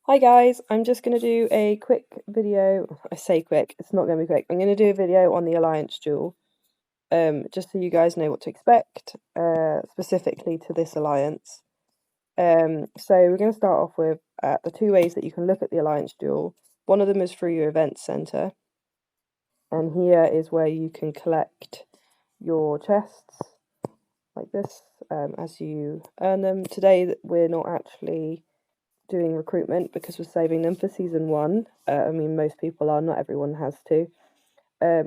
Hi guys, I'm just going to do a quick video. I say quick, it's not going to be quick. I'm going to do a video on the Alliance duel, just so you guys know what to expect, specifically to this Alliance. So we're going to start off with the two ways that you can look at the Alliance duel. One of them is through your events center, and here is where you can collect your chests, like this, as you earn them. Today we're not actually doing recruitment because we're saving them for season 1. I mean, most people are, not everyone has to,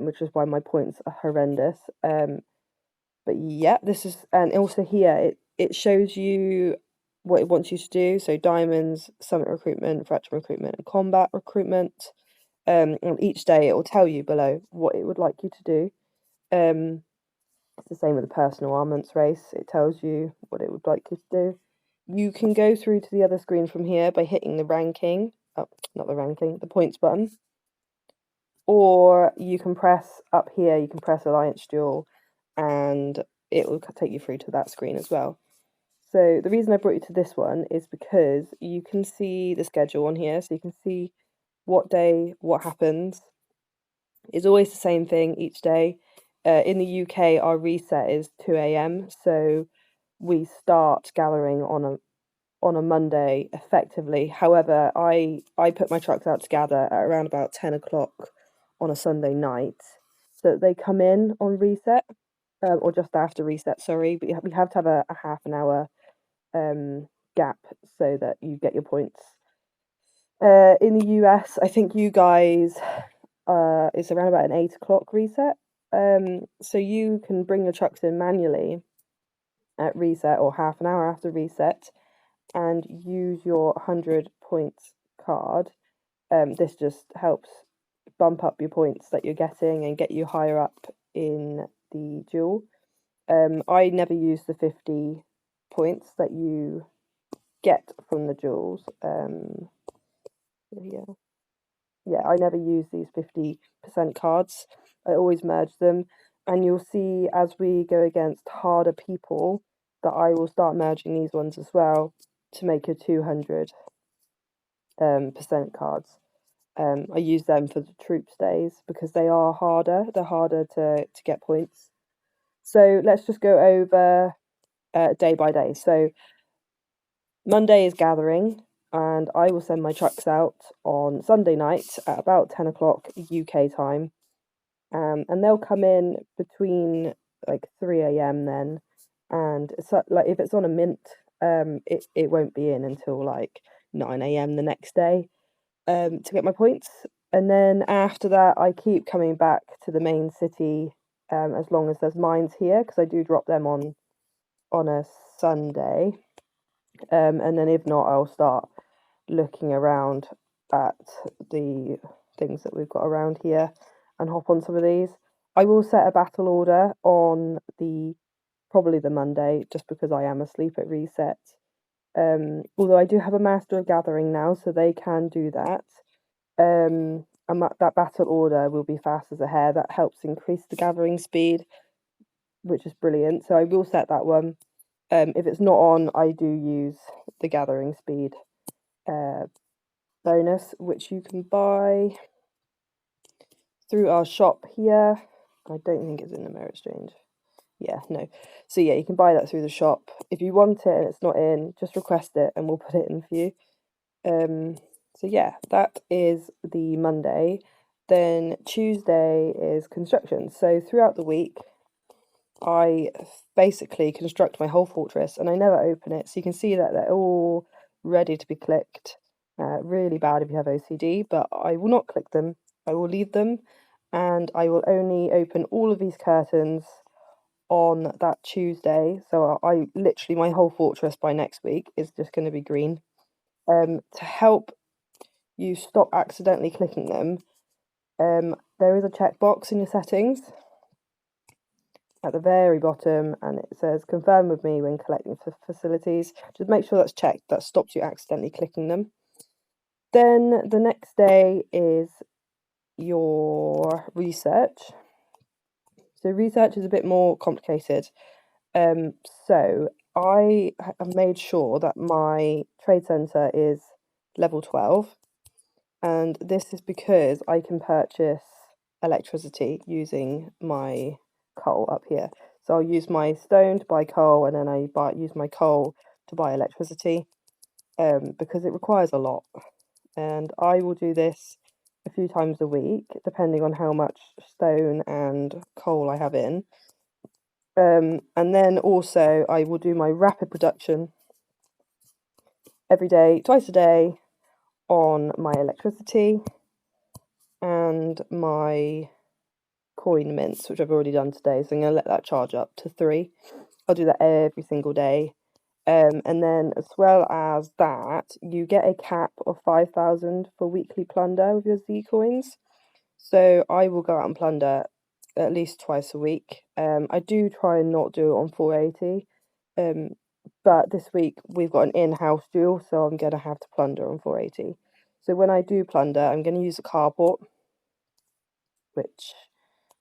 which is why my points are horrendous. But yeah, this is, and also here it shows you what it wants you to do. So diamonds, summit recruitment, fracture recruitment, and combat recruitment. And each day it will tell you below what it would like you to do. It's the same with the personal armaments race. It tells you what it would like you to do. You can go through to the other screen from here by hitting the ranking, not the ranking, the points button. Or you can press up here, you can press Alliance Duel, and it will take you through to that screen as well. So the reason I brought you to this one is because you can see the schedule on here, so you can see what day, what happens. It's always the same thing each day. In the UK, our reset is 2 a.m, so we start gathering on a Monday effectively. However, I put my trucks out to gather at around about 10 o'clock on a Sunday night, so that they come in on reset, or just after reset, sorry. But we have to have a half an hour gap so that you get your points. In the US, I think you guys, it's around about an 8 o'clock reset. So you can bring your trucks in manually at reset or half an hour after reset and use your 100 points card. This just helps bump up your points that you're getting and get you higher up in the duel. I never use the 50 points that you get from the duels. Yeah, I never use these 50% cards. I always merge them, and you'll see as we go against harder people that I will start merging these ones as well to make your 200 percent cards. I use them for the troops days because they are harder. They're harder to get points. So let's just go over day by day. So Monday is gathering, and I will send my trucks out on Sunday night at about 10 o'clock UK time. And they'll come in between like 3 a.m. then, and so, like if it's on a mint, it won't be in until like 9 a.m. the next day, to get my points. And then after that, I keep coming back to the main city, as long as there's mines here, because I do drop them on a Sunday. And then if not, I'll start looking around at the things that we've got around here and hop on some of these. I will set a battle order on probably the Monday, just because I am asleep at reset. Although I do have a Master of Gathering now, so they can do that. And that battle order will be fast as a hare. That helps increase the gathering speed, which is brilliant. So I will set that one. If it's not on, I do use the gathering speed bonus, which you can buy through our shop here. I don't think it's in the Mirror Exchange. Yeah, no. So yeah, you can buy that through the shop. If you want it and it's not in, just request it and we'll put it in for you. So yeah, that is the Monday. Then Tuesday is construction. So throughout the week, I basically construct my whole fortress and I never open it. So you can see that they're all ready to be clicked. Really bad if you have OCD, but I will not click them. I will leave them, and I will only open all of these curtains on that Tuesday. So I literally, my whole fortress by next week is just going to be green. To help you stop accidentally clicking them, there is a checkbox in your settings at the very bottom, and it says confirm with me when collecting facilities. Just make sure that's checked. That stops you accidentally clicking them. Then the next day is your research. So research is a bit more complicated. So I have made sure that my trade center is level 12. And this is because I can purchase electricity using my coal up here. So I'll use my stone to buy coal, and then use my coal to buy electricity, because it requires a lot. And I will do this a few times a week, depending on how much stone and coal I have in. And then also I will do my rapid production every day, twice a day, on my electricity and my coin mints, which I've already done today. So I'm going to let that charge up to 3. I'll do that every single day. And then as well as that, you get a cap of 5,000 for weekly plunder with your Z coins. So I will go out and plunder at least twice a week. I do try and not do it on 480. But this week we've got an in-house duel, so I'm going to have to plunder on 480. So when I do plunder, I'm going to use a carport, which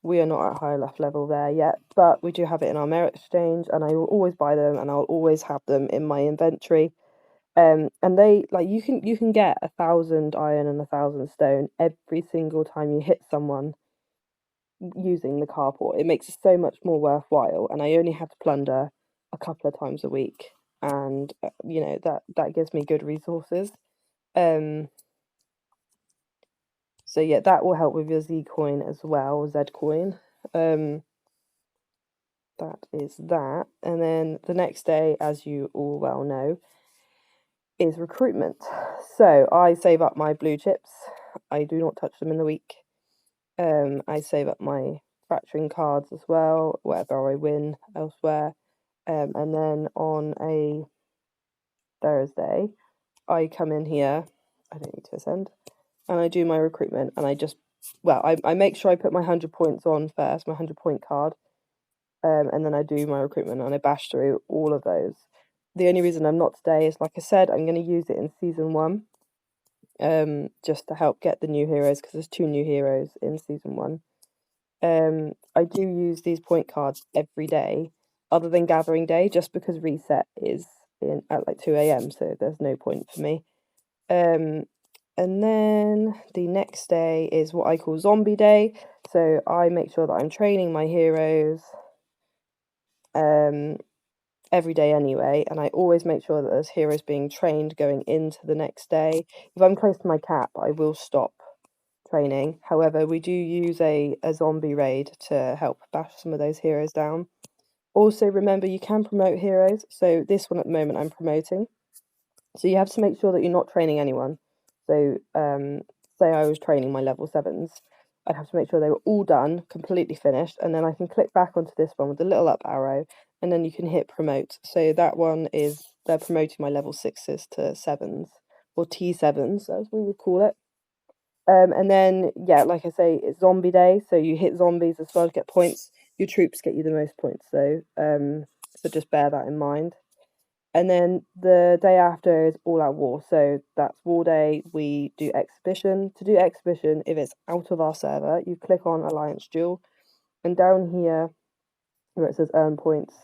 we are not at high enough level there yet, but we do have it in our merit exchange, and I will always buy them, and I'll always have them in my inventory. And they, like, you can get 1,000 iron and 1,000 stone every single time you hit someone using the carport. It makes it so much more worthwhile, and I only have to plunder a couple of times a week, and that gives me good resources. So yeah, that will help with your Z coin as well, Z coin. That is that. And then the next day, as you all well know, is recruitment. So I save up my blue chips. I do not touch them in the week. I save up my fracturing cards as well, whatever I win elsewhere. And then on a Thursday, I come in here. I don't need to ascend. And I do my recruitment, and I make sure I put my 100 points on first, my 100-point card. And then I do my recruitment, and I bash through all of those. The only reason I'm not today is, like I said, I'm going to use it in season 1, just to help get the new heroes, because there's 2 new heroes in season 1. I do use these point cards every day, other than gathering day, just because reset is at like 2 a.m, so there's no point for me. And then the next day is what I call zombie day. So I make sure that I'm training my heroes every day anyway, and I always make sure that there's heroes being trained going into the next day. If I'm close to my cap, I will stop training. However, we do use a zombie raid to help bash some of those heroes down. Also, remember, you can promote heroes. So this one at the moment I'm promoting. So you have to make sure that you're not training anyone. So say I was training my level 7s, I'd have to make sure they were all done, completely finished, and then I can click back onto this one with the little up arrow, and then you can hit promote. So that one is, they're promoting my level 6s to 7s, or T7s as we would call it. And then, yeah, like I say, it's zombie day, so you hit zombies as well to get points. Your troops get you the most points, though, so just bear that in mind. And then the day after is all out war, so that's war day. We do exhibition. To do exhibition, if it's out of our server, you click on Alliance Duel, and down here where it says earn points,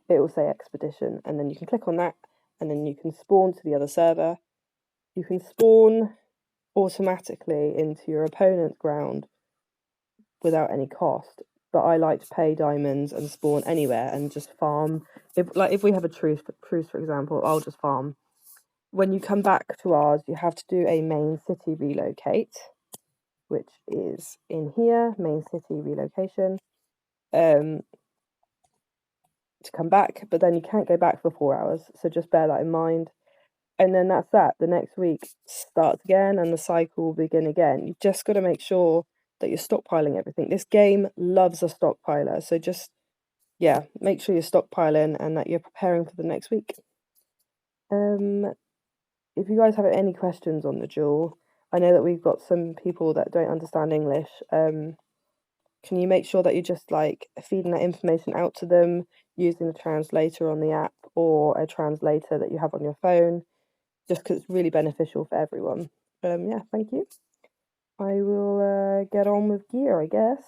it will say expedition, and then you can click on that, and then you can spawn to the other server. You can spawn automatically into your opponent's ground without any cost, but I like to pay diamonds and spawn anywhere and just farm. If we have a truce, for example, I'll just farm. When you come back to ours, you have to do a main city relocate, which is in here, main city relocation, to come back, but then you can't go back for 4 hours, so just bear that in mind. And then that's that. The next week starts again, and the cycle will begin again. You've just got to make sure that you're stockpiling everything. This game loves a stockpiler, so just, yeah, make sure you're stockpiling and that you're preparing for the next week. If you guys have any questions on the duel, I know that we've got some people that don't understand English. Can you make sure that you're just like feeding that information out to them using a translator on the app or a translator that you have on your phone? Just because it's really beneficial for everyone. Yeah, thank you. I will get on with gear, I guess.